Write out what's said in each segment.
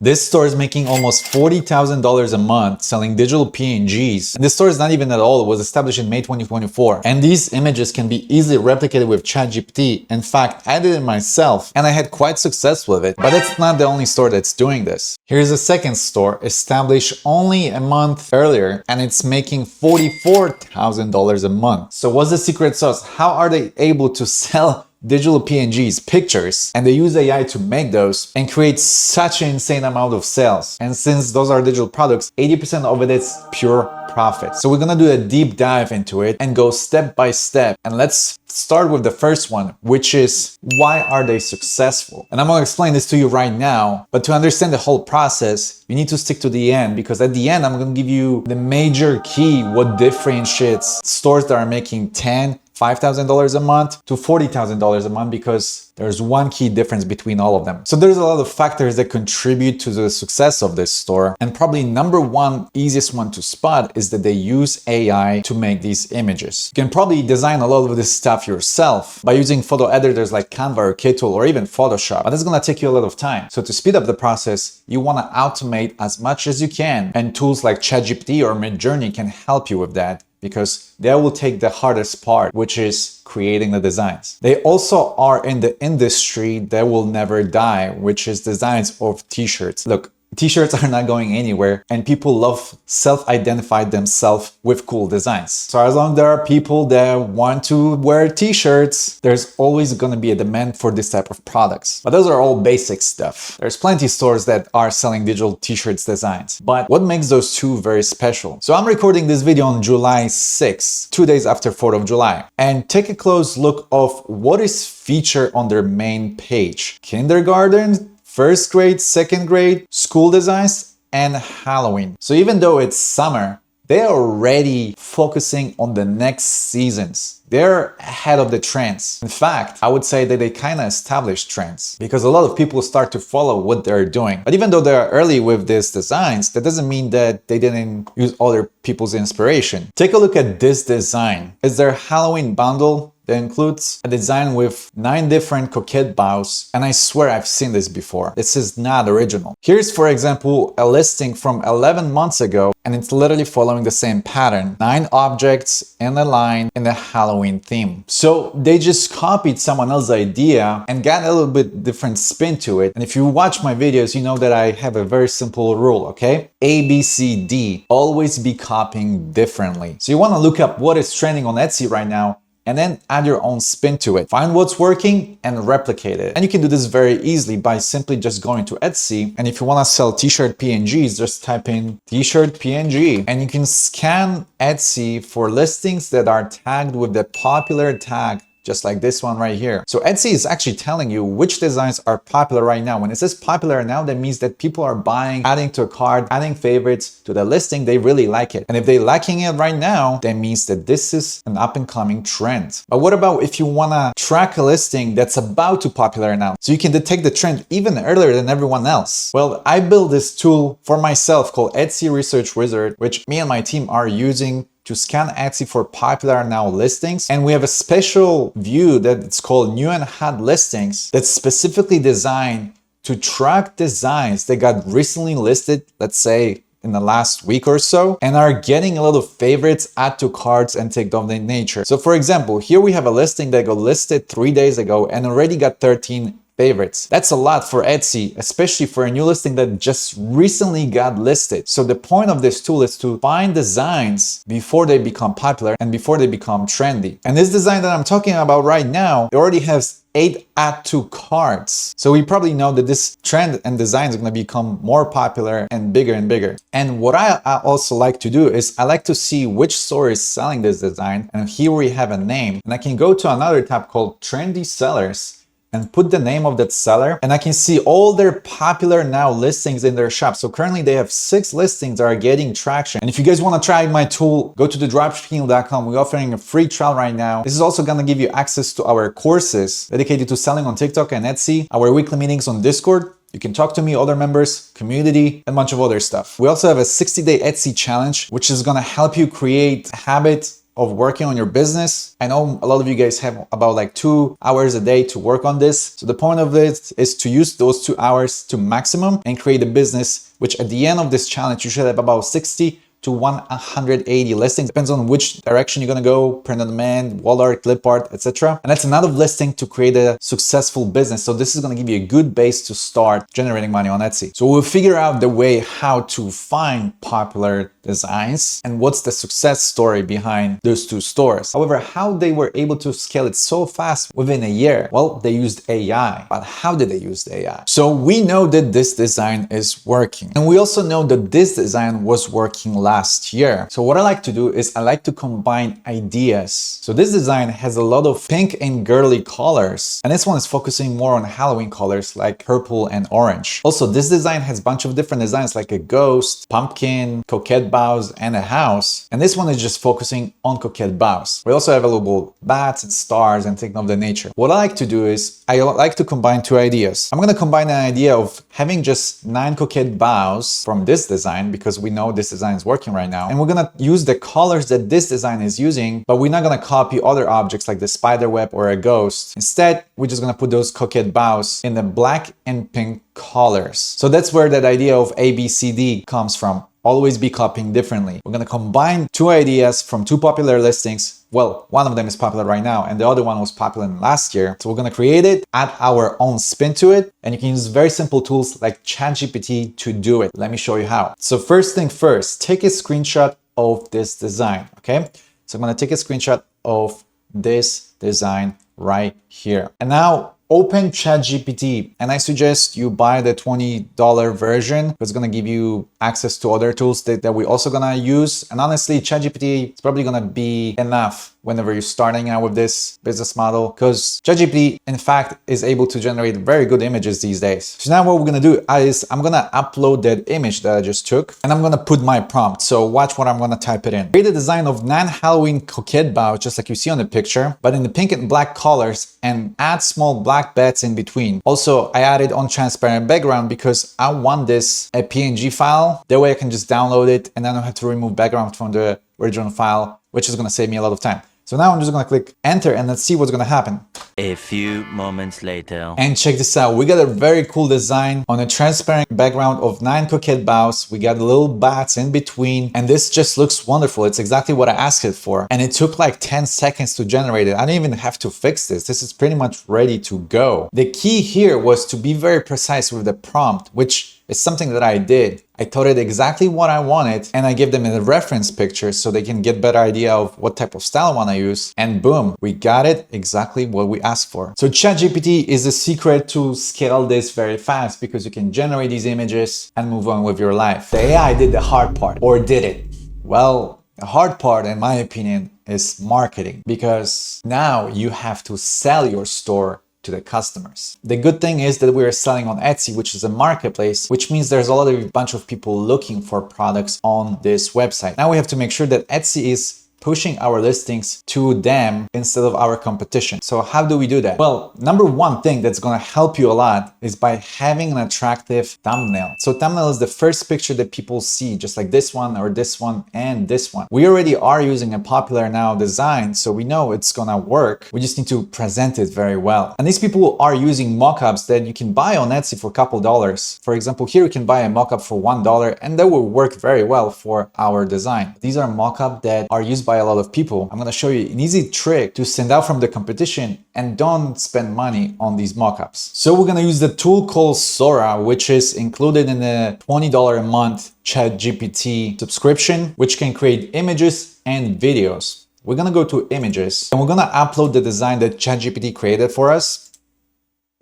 This store is making almost $40,000 a month selling digital PNGs. And this store is not even at all. It was established in May 2024. And these images can be easily replicated with ChatGPT. In fact, I did it myself and I had quite success with it. But it's not the only store that's doing this. Here's a second store established only a month earlier and it's making $44,000 a month. So what's the secret sauce? How are they able to sell digital PNGs, pictures, and they use AI to make those and create such an insane amount of sales? And since those are digital products, 80% of it is pure profit. So we're gonna do a deep dive into it and go step by step. And let's start with the first one, which is why are they successful? And I'm gonna explain this to you right now, but to understand the whole process, you need to stick to the end, because at the end, I'm gonna give you the major key, what differentiates stores that are making $5,000 a month to $40,000 a month, because there's one key difference between all of them. So there's a lot of factors that contribute to the success of this store. And probably number one, easiest one to spot is that they use AI to make these images. You can probably design a lot of this stuff yourself by using photo editors like Canva or Kitool or even Photoshop, but it's gonna take you a lot of time. So to speed up the process, you wanna automate as much as you can. And tools like ChatGPT or Midjourney can help you with that, because they will take the hardest part, which is creating the designs. They also are in the industry that will never die, which is designs of t-shirts. Look, t-shirts are not going anywhere and people love self-identify themselves with cool designs. So as long as there are people that want to wear t-shirts, there's always going to be a demand for this type of products. But those are all basic stuff. There's plenty of stores that are selling digital t-shirts designs. But what makes those two very special? So I'm recording this video on July 6th, 2 days after 4th of July. And take a close look of what is featured on their main page. Kindergarten, first grade, second grade, school designs, and Halloween. So even though it's summer, they're already focusing on the next seasons. They're ahead of the trends. In fact, I would say that they kind of established trends, because a lot of people start to follow what they're doing. But even though they're early with these designs, that doesn't mean that they didn't use other people's inspiration. Take a look at this design. It's their Halloween bundle that includes a design with 9 different coquette bows, and I swear I've seen this before. This is not original. Here's, for example, a listing from 11 months ago, and it's literally following the same pattern. 9 objects in a line in the Halloween theme. So they just copied someone else's idea and got a little bit different spin to it. And if you watch my videos, you know that I have a very simple rule, okay? A, B, C, D. Always be copying differently. So you wanna look up what is trending on Etsy right now, and then add your own spin to it. Find what's working and replicate it. And you can do this very easily by simply just going to Etsy. And if you wanna sell t-shirt PNGs, just type in t-shirt PNG. And you can scan Etsy for listings that are tagged with the popular tag, just like this one right here. So Etsy is actually telling you which designs are popular right now. When it says popular now, that means that people are buying, adding to a cart, adding favorites to the listing. They really like it. And if they're liking it right now, that means that this is an up and coming trend. But what about if you wanna track a listing that's about to popular now? So you can detect the trend even earlier than everyone else. Well, I built this tool for myself called Etsy Research Wizard, which me and my team are using to scan Etsy for popular now listings. And we have a special view that it's called new and hot listings that's specifically designed to track designs that got recently listed, let's say in the last week or so, and are getting a lot of favorites, add to carts, and take of the nature. So for example, here we have a listing that got listed 3 days ago and already got 13 favorites. That's a lot for Etsy, especially for a new listing that just recently got listed. So the point of this tool is to find designs before they become popular and before they become trendy. And this design that I'm talking about right now, it already has 8 add to carts. So we probably know that this trend and design is going to become more popular and bigger and bigger. And what I also like to do is I like to see which store is selling this design. And here we have a name, and I can go to another tab called Trendy Sellers and put the name of that seller, and I can see all their popular now listings in their shop. So currently they have 6 listings that are getting traction. And if you guys want to try my tool, go to thedropshipping.com. We're offering a free trial right now. This is also going to give you access to our courses dedicated to selling on TikTok and Etsy, our weekly meetings on Discord. You can talk to me, other members, community, and a bunch of other stuff. We also have a 60-day Etsy challenge, which is going to help you create a habit of working on your business. I know a lot of you guys have about like 2 hours a day to work on this. So the point of it is to use those 2 hours to maximum and create a business, which at the end of this challenge, you should have about 60 to 180 listings. Depends on which direction you're gonna go, print on demand, wall art, clip art, etc. And that's another listing to create a successful business. So this is gonna give you a good base to start generating money on Etsy. So we'll figure out the way how to find popular designs and what's the success story behind those 2 stores. However, how they were able to scale it so fast within a year? Well, they used AI. But how did they use the AI? So we know that this design is working. And we also know that this design was working last year. So what I like to do is I like to combine ideas. So this design has a lot of pink and girly colors. And this one is focusing more on Halloween colors like purple and orange. Also, this design has a bunch of different designs like a ghost, pumpkin, coquette bows, and a house. And this one is just focusing on coquette bows. We also have available bats and stars and things of the nature. What I like to do is I like to combine 2 ideas. I'm going to combine an idea of having just 9 coquette bows from this design because we know this design is working right now. And we're going to use the colors that this design is using, but we're not going to copy other objects like the spider web or a ghost. Instead, we're just going to put those coquette bows in the black and pink colors. So that's where that idea of ABCD comes from. Always be copying differently. We're going to combine 2 ideas from 2 popular listings. Well, one of them is popular right now and the other one was popular last year. So we're going to create it, add our own spin to it, and you can use very simple tools like ChatGPT to do it. Let me show you how. So first thing first, take a screenshot of this design, okay? So I'm going to take a screenshot of this design right here. And now open ChatGPT, and I suggest you buy the $20 version. It's gonna give you access to other tools that we're also gonna use. And honestly, ChatGPT is probably gonna be enough whenever you're starting out with this business model, because ChatGPT, in fact, is able to generate very good images these days. So now what we're gonna do is I'm gonna upload that image that I just took, and I'm gonna put my prompt. So watch what I'm gonna type it in. Create a design of 9 Halloween coquette bows, just like you see on the picture, but in the pink and black colors, and add small black bats in between. Also, I added on transparent background because I want this a PNG file. That way I can just download it and I don't have to remove background from the original file, which is gonna save me a lot of time. So now I'm just gonna click enter and let's see what's gonna happen. A few moments later. And check this out. We got a very cool design on a transparent background of 9 coquette bows. We got little bats in between and this just looks wonderful. It's exactly what I asked it for. And it took like 10 seconds to generate it. I didn't even have to fix this. This is pretty much ready to go. The key here was to be very precise with the prompt, which is something that I did. I told it exactly what I wanted and I gave them a reference picture so they can get better idea of what type of style I want to use. And boom, we got it exactly what we asked for. So ChatGPT is the secret to scale this very fast because you can generate these images and move on with your life. The AI did the hard part, or did it? Well, the hard part, in my opinion, is marketing, because now you have to sell your store to the customers. The good thing is that we are selling on Etsy, which is a marketplace, which means there's a bunch of people looking for products on this website. Now we have to make sure that Etsy is pushing our listings to them instead of our competition. So how do we do that? Well, number one thing that's going to help you a lot is by having an attractive thumbnail. So thumbnail is the first picture that people see, just like this one or this one and this one. We already are using a popular now design, so we know it's going to work. We just need to present it very well. And these people are using mockups that you can buy on Etsy for a couple dollars. For example, here you can buy a mockup for $1 and that will work very well for our design. These are mockups that are used by a lot of people. I'm going to show you an easy trick to stand out from the competition and don't spend money on these mockups. So we're going to use the tool called Sora, which is included in the $20 a month ChatGPT subscription, which can create images and videos. We're going to go to images and we're going to upload the design that ChatGPT created for us.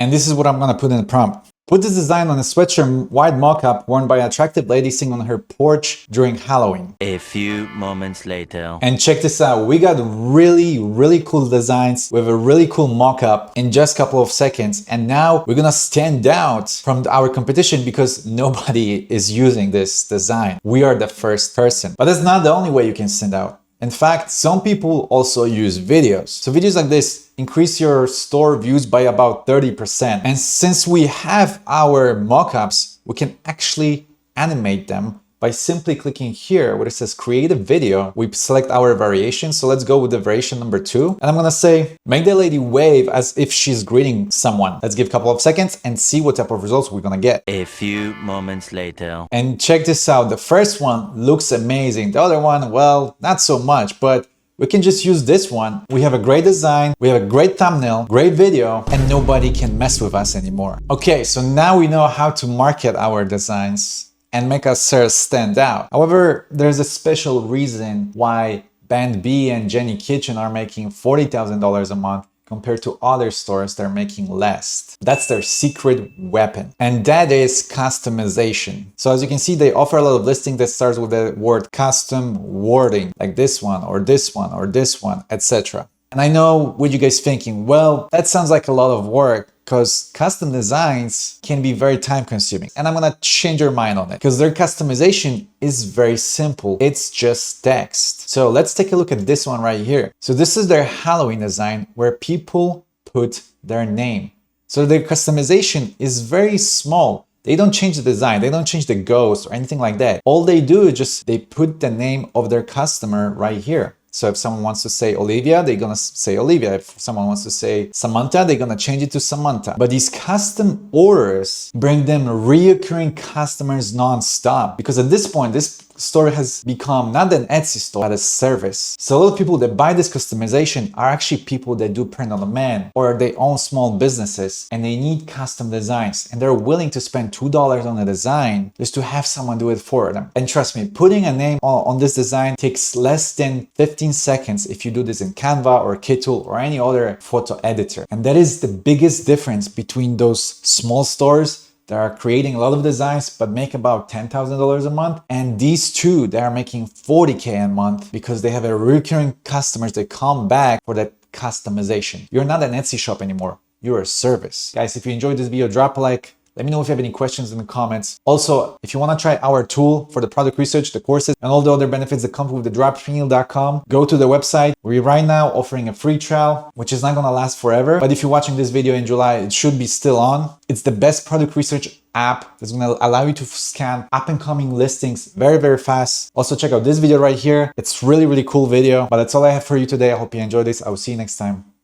And this is what I'm going to put in the prompt. Put this design on a sweatshirt wide mockup worn by an attractive lady sitting on her porch during Halloween. A few moments later. And check this out. We got really cool designs with a really cool mockup in just a couple of seconds. And now we're gonna stand out from our competition because nobody is using this design. We are the first person. But that's not the only way you can stand out. In fact, some people also use videos. So videos like this increase your store views by about 30%. And since we have our mockups, we can actually animate them by simply clicking here where it says create a video. We select our variation. So let's go with the variation number 2. And I'm gonna say, make the lady wave as if she's greeting someone. Let's give a couple of seconds and see what type of results we're gonna get. A few moments later. And check this out. The first one looks amazing. The other one, well, not so much, but we can just use this one. We have a great design, we have a great thumbnail, great video, and nobody can mess with us anymore. Okay, so now we know how to market our designs and make us stand out. However, there's a special reason why Band B and Jenny Kitchen are making $40,000 a month compared to other stores that are making less. That's their secret weapon. And that is customization. So as you can see, they offer a lot of listings that starts with the word custom wording, like this one or this one or this one, etc. And I know what you guys thinking, well, that sounds like a lot of work because custom designs can be very time consuming. And I'm gonna change your mind on it because their customization is very simple. It's just text. So let's take a look at this one right here. So this is their Halloween design where people put their name. So their customization is very small. They don't change the design, they don't change the ghost or anything like that. All they do is just they put the name of their customer right here. So if someone wants to say Olivia, they're gonna say Olivia. If someone wants to say Samantha, they're gonna change it to Samantha. But these custom orders bring them reoccurring customers non-stop. Because at this point, this store has become not an Etsy store, but a service. So a lot of people that buy this customization are actually people that do print on demand or they own small businesses and they need custom designs and they're willing to spend $2 on a design just to have someone do it for them. And trust me, putting a name on this design takes less than 15 seconds if you do this in Canva or Kitul or any other photo editor. And that is the biggest difference between those small stores that are creating a lot of designs but make about $10,000 a month, and these two that are making $40K a month because they have a recurring customers that come back for that customization. You're not an Etsy shop anymore, you're a service. Guys, if you enjoyed this video, drop a like. Let me know if you have any questions in the comments. Also, if you want to try our tool for the product research, the courses, and all the other benefits that come with the dropshipping.com, go to the website. We're right now offering a free trial, which is not going to last forever. But if you're watching this video in July, it should be still on. It's the best product research app that's going to allow you to scan up and coming listings very, very fast. Also, check out this video right here. It's really, really cool video. But that's all I have for you today. I hope you enjoyed this. I will see you next time.